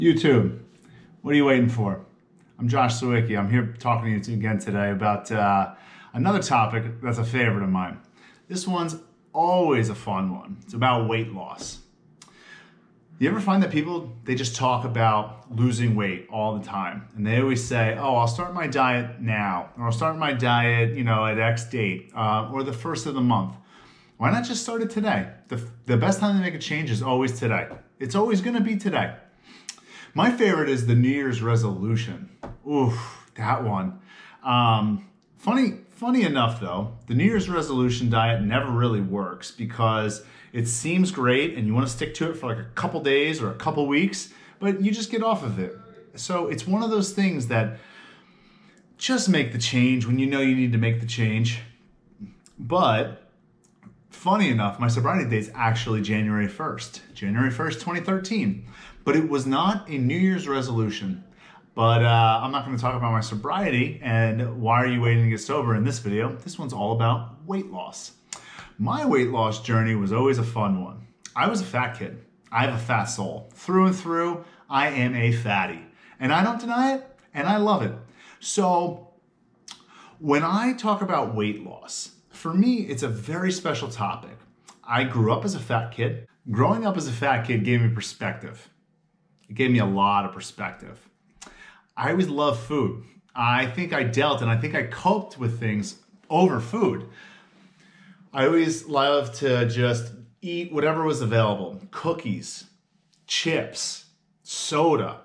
YouTube, what are you waiting for? I'm Josh Sawicki. I'm here talking to you again today about another topic that's a favorite of mine. This one's always a fun one. It's about weight loss. You ever find that people, they just talk about losing weight all the time? And they always say, oh, I'll start my diet now, or I'll start my diet, at X date, or the first of the month. Why not just start it today? The best time to make a change is always today. It's always gonna be today. My favorite is the New Year's resolution. Oof, that one. Funny enough though, the New Year's resolution diet never really works because it seems great and you want to stick to it for like a couple days or a couple weeks, but you just get off of it. So it's one of those things that just make the change when you know you need to make the change. But funny enough, my sobriety date is actually January 1st, 2013. But it was not a New Year's resolution. But I'm not going to talk about my sobriety and why are you waiting to get sober in this video. This one's all about weight loss. My weight loss journey was always a fun one. I was a fat kid. I have a fat soul. Through and through, I am a fatty. And I don't deny it, and I love it. So when I talk about weight loss, for me, it's a very special topic. I grew up as a fat kid. Growing up as a fat kid gave me perspective. It gave me a lot of perspective. I always loved food. I think I dealt and I think I coped with things over food. I always loved to just eat whatever was available. Cookies, chips, soda,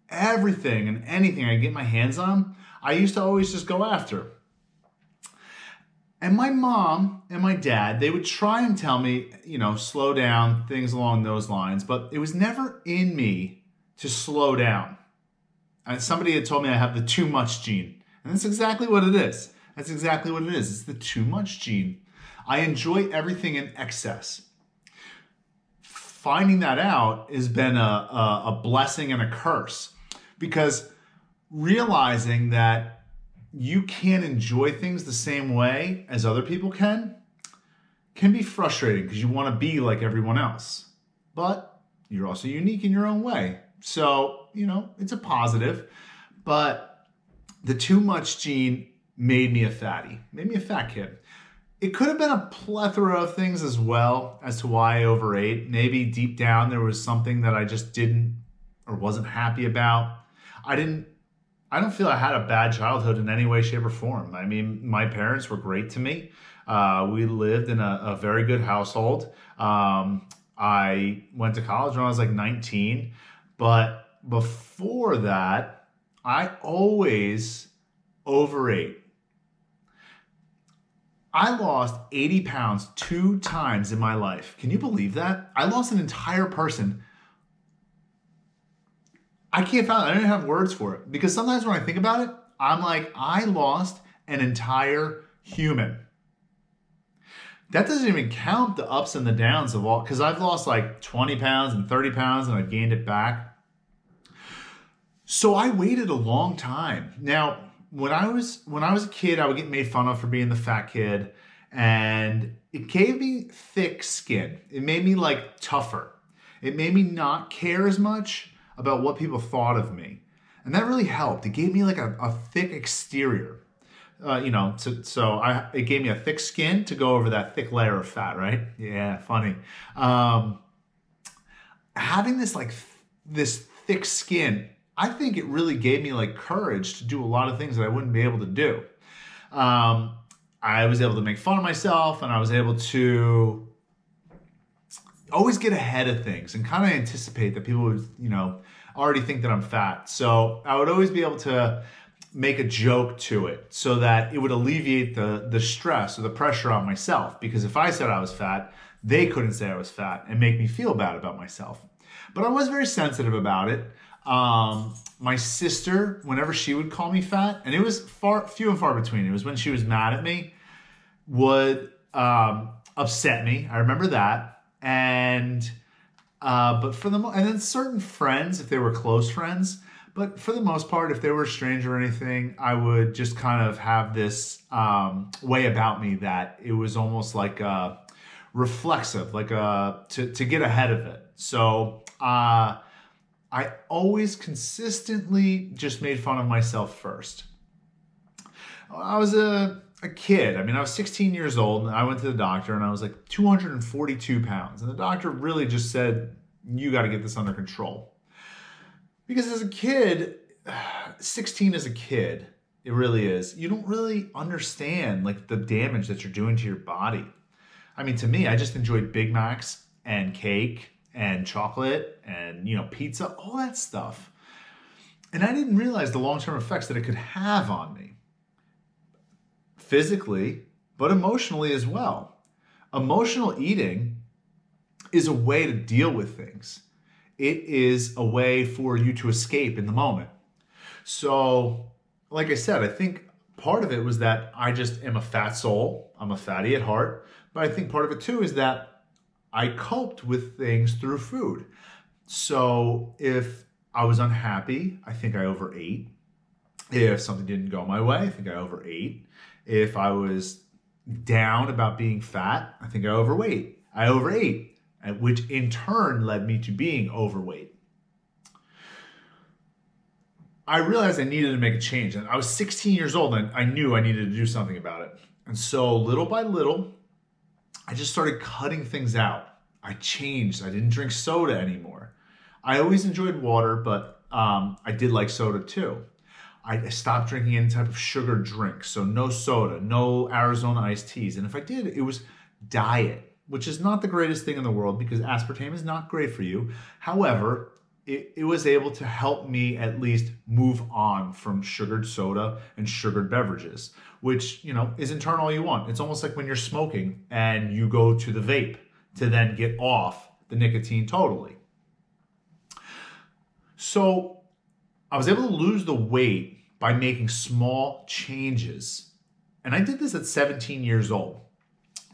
everything and anything I could get my hands on, I used to always just go after. And my mom and my dad, they would try and tell me, slow down, things along those lines, but it was never in me to slow down. And somebody had told me I have the too much gene. And that's exactly what it is. That's exactly what it is. It's the too much gene. I enjoy everything in excess. Finding that out has been a blessing and a curse, because realizing that you can't enjoy things the same way as other people can be frustrating because you want to be like everyone else. But you're also unique in your own way. So, it's a positive. But the too much gene made me a fatty, made me a fat kid. It could have been a plethora of things as well as to why I overate. Maybe deep down there was something that I just didn't or wasn't happy about. I don't feel I had a bad childhood in any way, shape, or form. I mean, my parents were great to me. We lived in a very good household. I went to college when I was like 19. But before that, I always overate. I lost 80 pounds 2 times in my life. Can you believe that? I lost an entire person. I can't find it. I don't have words for it. Because sometimes when I think about it, I'm like, I lost an entire human. That doesn't even count the ups and the downs of all, because I've lost like 20 pounds and 30 pounds and I've gained it back. So I waited a long time. Now, when I was a kid, I would get made fun of for being the fat kid, and it gave me thick skin. It made me like tougher. It made me not care as much about what people thought of me. And that really helped. It gave me like a thick exterior. It gave me a thick skin to go over that thick layer of fat, right? Yeah, funny. Having this thick skin, I think it really gave me like courage to do a lot of things that I wouldn't be able to do. I was able to make fun of myself, and I was able to always get ahead of things and kind of anticipate that people would, already think that I'm fat. So I would always be able to make a joke to it so that it would alleviate the stress or the pressure on myself. Because if I said I was fat, they couldn't say I was fat and make me feel bad about myself. But I was very sensitive about it. My sister, whenever she would call me fat, and it was few and far between, it was when she was mad at me, would upset me. I remember that. And then certain friends, if they were close friends, but for the most part, if they were a stranger or anything, I would just kind of have this way about me that it was almost like reflexive, like to get ahead of it. So I always consistently just made fun of myself first. I was a kid. I mean, I was 16 years old and I went to the doctor and I was like 242 pounds. And the doctor really just said, you got to get this under control. Because as a kid, 16 as a kid, it really is. You don't really understand like the damage that you're doing to your body. I mean, to me, I just enjoyed Big Macs and cake and chocolate and, pizza, all that stuff. And I didn't realize the long-term effects that it could have on me. Physically, but emotionally as well. Emotional eating is a way to deal with things. It is a way for you to escape in the moment. So, like I said, I think part of it was that I just am a fat soul. I'm a fatty at heart. But I think part of it too is that I coped with things through food. So if I was unhappy, I think I overate. If something didn't go my way, I think I overate. If I was down about being fat, I think I overate. I overate, which in turn led me to being overweight. I realized I needed to make a change. And I was 16 years old and I knew I needed to do something about it. And so little by little, I just started cutting things out. I changed. I didn't drink soda anymore. I always enjoyed water, but I did like soda too. I stopped drinking any type of sugared drink. So no soda, no Arizona iced teas. And if I did, it was diet, which is not the greatest thing in the world because aspartame is not great for you. However, it was able to help me at least move on from sugared soda and sugared beverages, which, is in turn all you want. It's almost like when you're smoking and you go to the vape to then get off the nicotine totally. So I was able to lose the weight by making small changes. And I did this at 17 years old,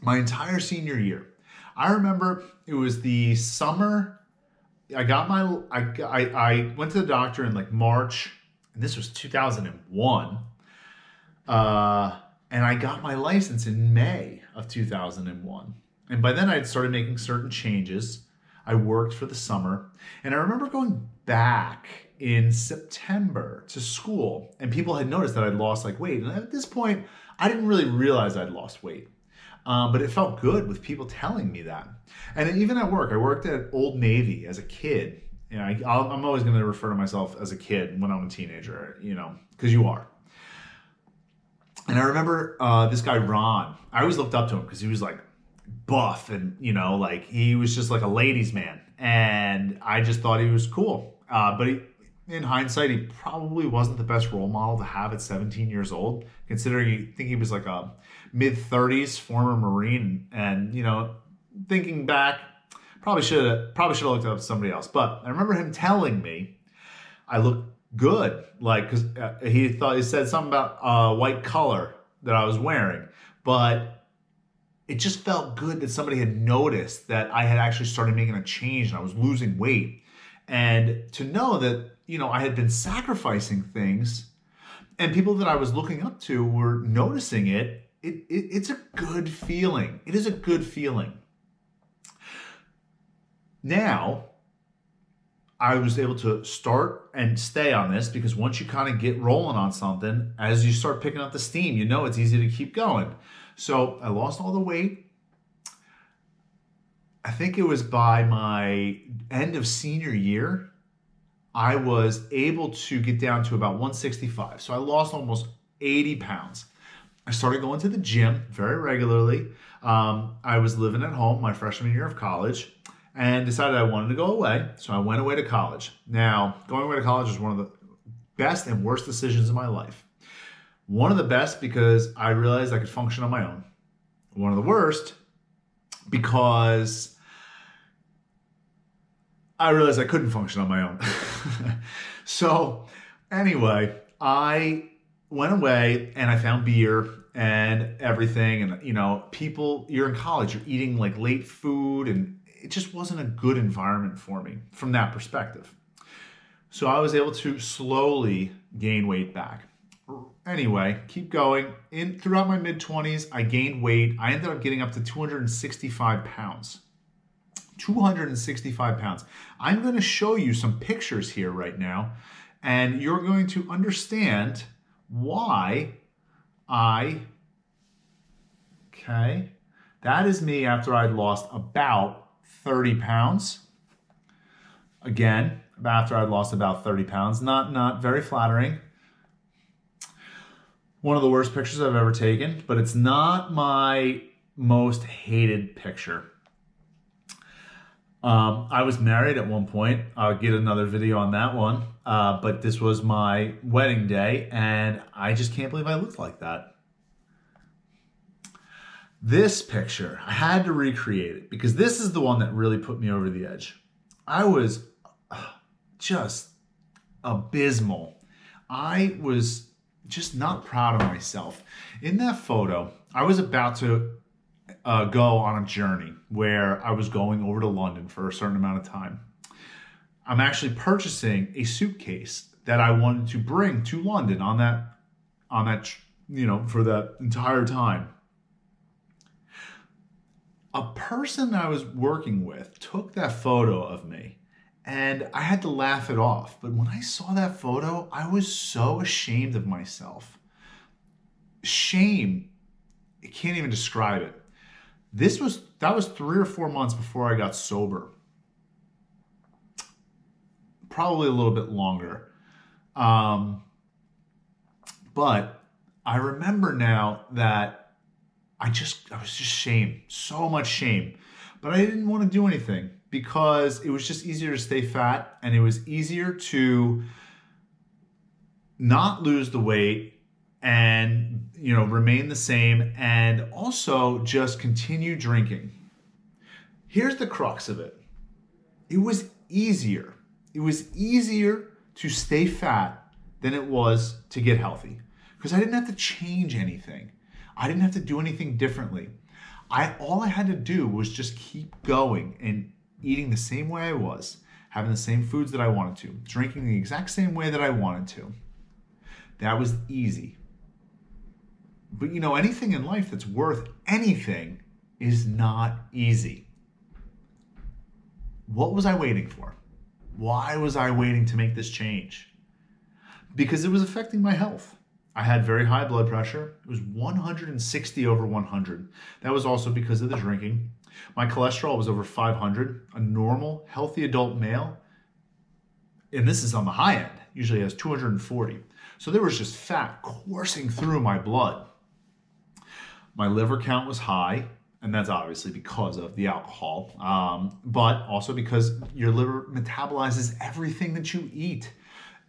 my entire senior year. I remember it was the summer. I went to the doctor in like March, and this was 2001. And I got my license in May of 2001. And by then I had started making certain changes. I worked for the summer. And I remember going back in September to school, and people had noticed that I'd lost like weight. And at this point, I didn't really realize I'd lost weight. But it felt good with people telling me that. And even at work, I worked at Old Navy as a kid. I'm always going to refer to myself as a kid when I'm a teenager, because you are. And I remember this guy, Ron. I always looked up to him because he was like buff and, like he was just like a ladies' man. And I just thought he was cool. But in hindsight, he probably wasn't the best role model to have at 17 years old, considering I think he was like a mid-30s former Marine. And, thinking back, probably should have looked up somebody else. But I remember him telling me I looked good, like, because he said something about white color that I was wearing, but it just felt good that somebody had noticed that I had actually started making a change and I was losing weight. And to know that, I had been sacrificing things and people that I was looking up to were noticing it, it's a good feeling. It is a good feeling. Now, I was able to start and stay on this because once you kind of get rolling on something, as you start picking up the steam, it's easy to keep going. So I lost all the weight. I think it was by my end of senior year, I was able to get down to about 165. So I lost almost 80 pounds. I started going to the gym very regularly. I was living at home my freshman year of college and decided I wanted to go away. So I went away to college. Now, going away to college was one of the best and worst decisions of my life. One of the best because I realized I could function on my own. One of the worst because I realized I couldn't function on my own. So anyway, I went away and I found beer and everything. And, people, you're in college, you're eating like late food, and it just wasn't a good environment for me from that perspective. So I was able to slowly gain weight back. Anyway, keep going. Throughout my mid-20s, I gained weight. I ended up getting up to 265 pounds. 265 pounds. I'm going to show you some pictures here right now, and you're going to understand why okay, that is me after I'd lost about 30 pounds. Again, after I'd lost about 30 pounds. Not very flattering. One of the worst pictures I've ever taken, but it's not my most hated picture. I was married at one point. I'll get another video on that one. But this was my wedding day, and I just can't believe I looked like that. This picture, I had to recreate it because this is the one that really put me over the edge. I was just abysmal. I was just not proud of myself. In that photo, I was about to go on a journey where I was going over to London for a certain amount of time. I'm actually purchasing a suitcase that I wanted to bring to London on that, for that entire time. A person I was working with took that photo of me, and I had to laugh it off. But when I saw that photo, I was so ashamed of myself. Shame, I can't even describe it. That was 3 or 4 months before I got sober. Probably a little bit longer. But I remember now that I was just shame, so much shame. But I didn't want to do anything because it was just easier to stay fat, and it was easier to not lose the weight and, remain the same, and also just continue drinking. Here's the crux of it. It was easier. It was easier to stay fat than it was to get healthy because I didn't have to change anything. I didn't have to do anything differently. All I had to do was just keep going and eating the same way I was, having the same foods that I wanted to, drinking the exact same way that I wanted to. That was easy. But anything in life that's worth anything is not easy. What was I waiting for? Why was I waiting to make this change? Because it was affecting my health. I had very high blood pressure. It was 160 over 100. That was also because of the drinking. My cholesterol was over 500. A normal, healthy adult male, and this is on the high end, usually has 240. So there was just fat coursing through my blood. My liver count was high, and that's obviously because of the alcohol, but also because your liver metabolizes everything that you eat.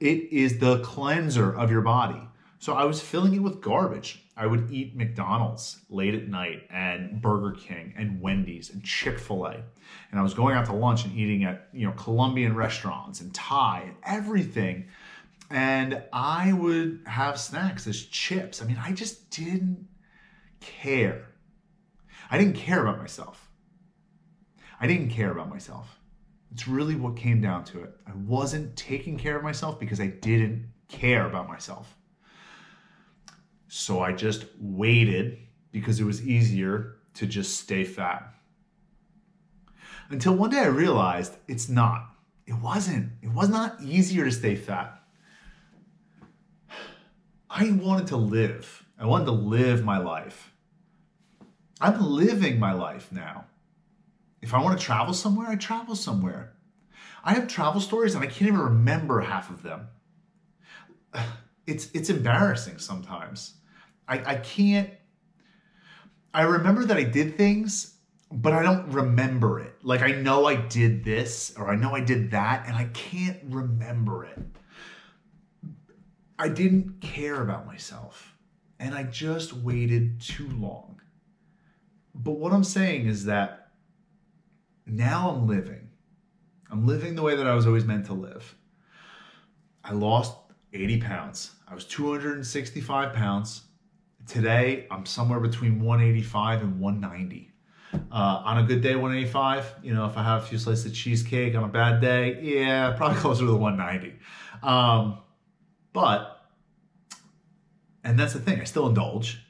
It is the cleanser of your body. So I was filling it with garbage. I would eat McDonald's late at night, and Burger King and Wendy's and Chick-fil-A. And I was going out to lunch and eating at Colombian restaurants and Thai and everything. And I would have snacks as chips. I just didn't care. I didn't care about myself. It's really what came down to it. I wasn't taking care of myself because I didn't care about myself. So I just waited because it was easier to just stay fat. Until one day I realized it's not. It wasn't. It was not easier to stay fat. I wanted to live. I wanted to live my life. I'm living my life now. If I want to travel somewhere, I travel somewhere. I have travel stories and I can't even remember half of them. It's embarrassing sometimes. I can't. I remember that I did things, but I don't remember it. Like I know I did this or I know I did that, and I can't remember it. I didn't care about myself, and I just waited too long. But what I'm saying is that now I'm living. I'm living the way that I was always meant to live. I lost 80 pounds. I was 265 pounds. Today, I'm somewhere between 185 and 190. On a good day, 185. If I have a few slices of cheesecake on a bad day, yeah, probably closer to the 190. And that's the thing, I still indulge,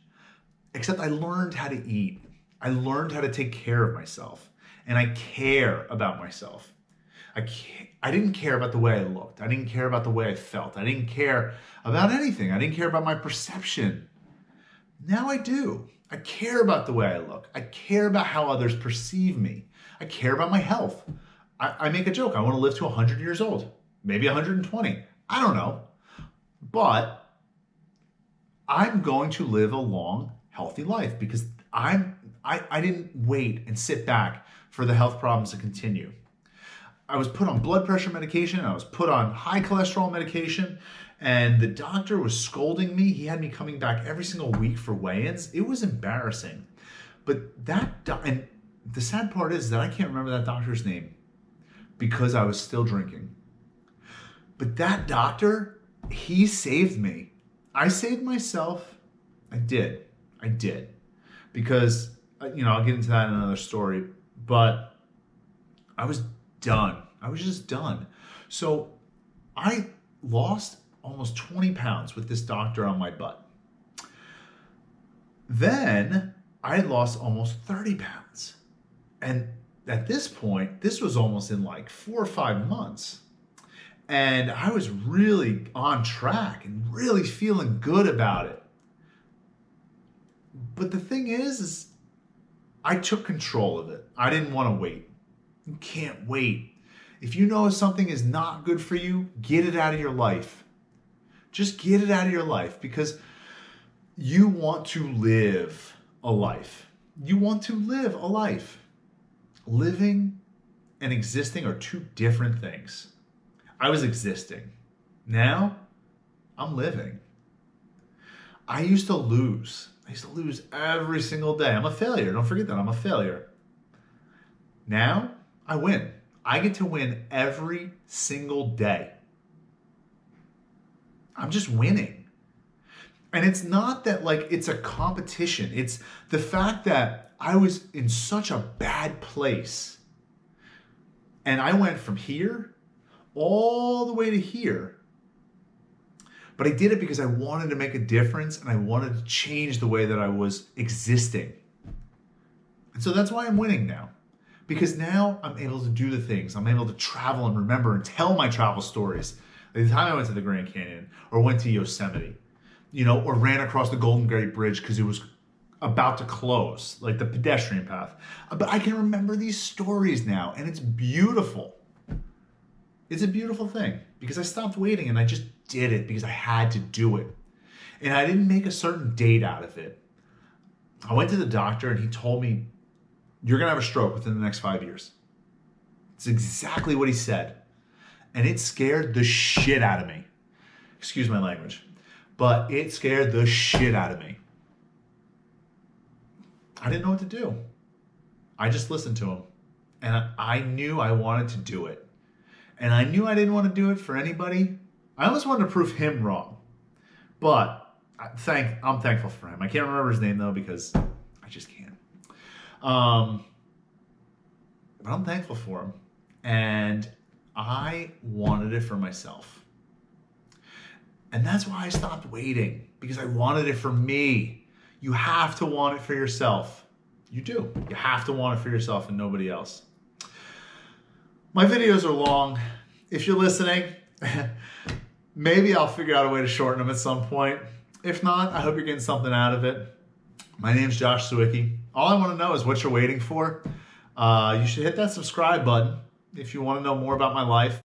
except I learned how to eat. I learned how to take care of myself. and I care about myself. I didn't care about the way I looked. I didn't care about the way I felt. I didn't care about anything. I didn't care about my perception. Now I do. I care about the way I look. I care about how others perceive me. I care about my health. I make a joke. I want to live to 100 years old, maybe 120. I don't know. But I'm going to live a long, healthy life because I didn't wait and sit back for the health problems to continue. I was put on blood pressure medication. I was put on high cholesterol medication, and the doctor was scolding me. He had me coming back every single week for weigh-ins. It was embarrassing. But and the sad part is that I can't remember that doctor's name because I was still drinking. But that doctor, he saved me. I saved myself. I did. Because, I'll get into that in another story. But I was done. I was just done. So I lost almost 20 pounds with this doctor on my butt. Then I had lost almost 30 pounds. And at this point, this was almost in like 4 or 5 months. And I was really on track and really feeling good about it. But the thing is I took control of it. I didn't want to wait. You can't wait. If you know something is not good for you, get it out of your life. Just get it out of your life because you want to live a life. You want to live a life. Living and existing are two different things. I was existing. Now, I'm living. I used to lose. I used to lose every single day. I'm a failure. Don't forget that. I'm a failure. Now, I win. I get to win every single day. I'm just winning. And it's not that like it's a competition. It's the fact that I was in such a bad place. And I went from here all the way to here. But I did it because I wanted to make a difference and I wanted to change the way that I was existing. And so that's why I'm winning now. Because now I'm able to do the things. I'm able to travel and remember and tell my travel stories. Like the time I went to the Grand Canyon or went to Yosemite, or ran across the Golden Gate Bridge because it was about to close, like the pedestrian path. But I can remember these stories now and it's beautiful. It's a beautiful thing because I stopped waiting and I just did it because I had to do it. And I didn't make a certain date out of it. I went to the doctor and he told me, you're going to have a stroke within the next 5 years. It's exactly what he said. And it scared the shit out of me. Excuse my language. But it scared the shit out of me. I didn't know what to do. I just listened to him. And I knew I wanted to do it. And I knew I didn't want to do it for anybody. I almost wanted to prove him wrong. But I'm thankful for him. I can't remember his name though because I just can't. But I'm thankful for him. And I wanted it for myself. And that's why I stopped waiting. Because I wanted it for me. You have to want it for yourself. You do. You have to want it for yourself and nobody else. My videos are long. If you're listening, maybe I'll figure out a way to shorten them at some point. If not, I hope you're getting something out of it. My name's Josh Sawicki. All I want to know is what you're waiting for. You should hit that subscribe button if you want to know more about my life.